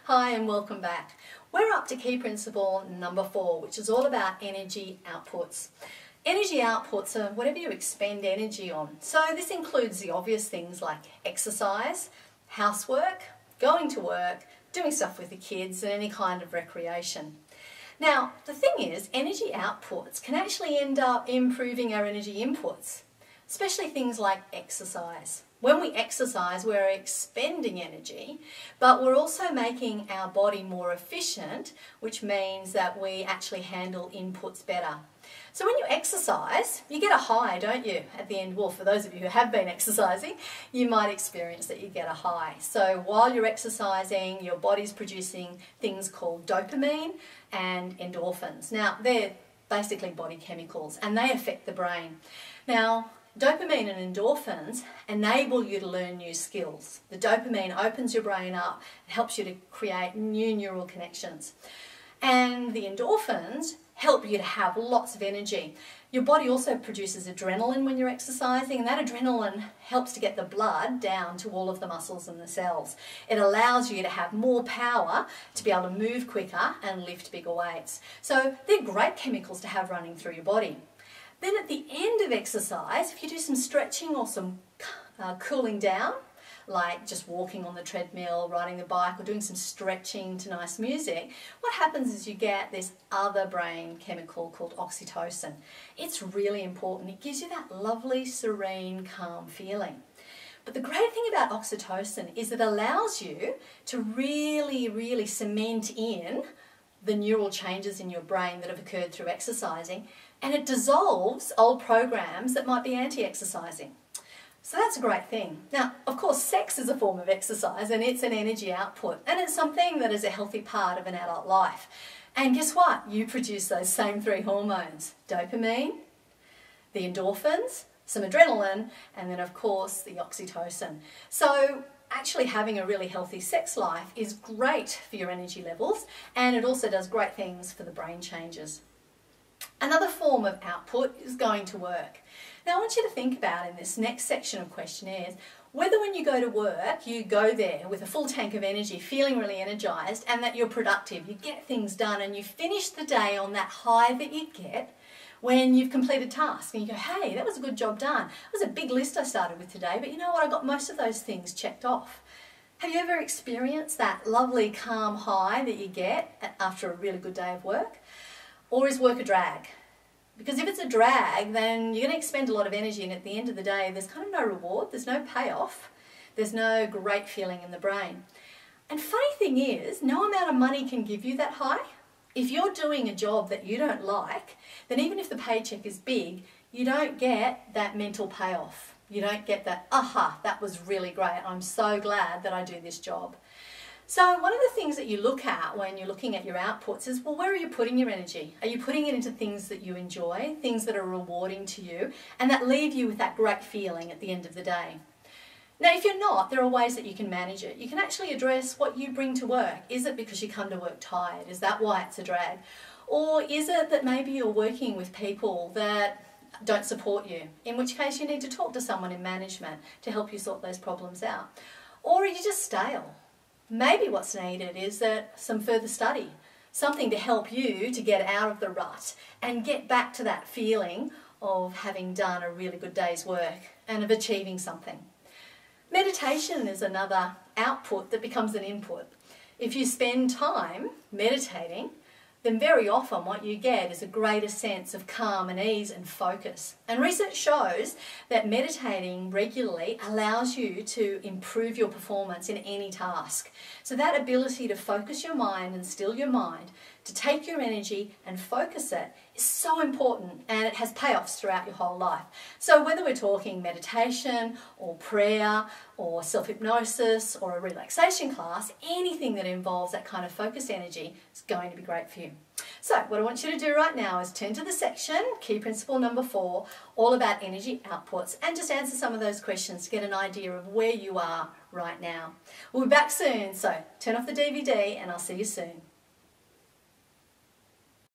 Hi and welcome back. We're up to key principle number 4, which is all about energy outputs. Energy outputs are whatever you expend energy on. So this includes the obvious things like exercise, housework, going to work, doing stuff with the kids and any kind of recreation. Now, the thing is, energy outputs can actually end up improving our energy inputs, especially things like exercise. When we exercise, we're expending energy, but we're also making our body more efficient, which means that we actually handle inputs better. So when you exercise, you get a high, don't you, at the end? Well, for those of you who have been exercising, you might experience that you get a high. So while you're exercising, your body's producing things called dopamine and endorphins. Now, they're basically body chemicals and they affect the brain. Now, dopamine and endorphins enable you to learn new skills. The dopamine opens your brain up, it helps you to create new neural connections. And the endorphins help you to have lots of energy. Your body also produces adrenaline when you're exercising, and that adrenaline helps to get the blood down to all of the muscles and the cells. It allows you to have more power to be able to move quicker and lift bigger weights. So they're great chemicals to have running through your body. Then at the end of exercise, if you do some stretching or some cooling down, like just walking on the treadmill, riding the bike or doing some stretching to nice music, what happens is you get this other brain chemical called oxytocin. It's really important. It gives you that lovely, serene, calm feeling. But the great thing about oxytocin is it allows you to really cement in the neural changes in your brain that have occurred through exercising, and it dissolves old programs that might be anti-exercising. So that's a great thing. Now, of course, sex is a form of exercise and it's an energy output, and it's something that is a healthy part of an adult life. And guess what? You produce those same 3 hormones: dopamine, the endorphins, some adrenaline, and then of course the oxytocin. So actually having a really healthy sex life is great for your energy levels, and it also does great things for the brain changes. Another form of output is going to work. Now I want you to think about in this next section of questionnaires whether when you go to work you go there with a full tank of energy, feeling really energized, and that you're productive, you get things done and you finish the day on that high that you get when you've completed tasks and you go, hey, that was a good job done. It was a big list I started with today, but you know what, I got most of those things checked off. Have you ever experienced that lovely calm high that you get after a really good day of work? Or is work a drag? Because if it's a drag, then you're going to expend a lot of energy, and at the end of the day there's kind of no reward, there's no payoff, there's no great feeling in the brain. And funny thing is, no amount of money can give you that high. If you're doing a job that you don't like, then even if the paycheck is big, you don't get that mental payoff. You don't get that, aha, that was really great, I'm so glad that I do this job. So one of the things that you look at when you're looking at your outputs is, well, where are you putting your energy? Are you putting it into things that you enjoy, things that are rewarding to you, and that leave you with that great feeling at the end of the day? Now, if you're not, there are ways that you can manage it. You can actually address what you bring to work. Is it because you come to work tired? Is that why it's a drag? Or is it that maybe you're working with people that don't support you, in which case you need to talk to someone in management to help you sort those problems out? Or are you just stale? Maybe what's needed is that some further study, something to help you to get out of the rut and get back to that feeling of having done a really good day's work and of achieving something. Meditation is another output that becomes an input. If you spend time meditating, then very often what you get is a greater sense of calm and ease and focus. And research shows that meditating regularly allows you to improve your performance in any task. So that ability to focus your mind and still your mind, to take your energy and focus it, is so important, and it has payoffs throughout your whole life. So whether we're talking meditation or prayer or self-hypnosis or a relaxation class, anything that involves that kind of focused energy is going to be great for you. So what I want you to do right now is turn to the section, key principle number 4, all about energy outputs, and just answer some of those questions to get an idea of where you are right now. We'll be back soon, so turn off the DVD and I'll see you soon.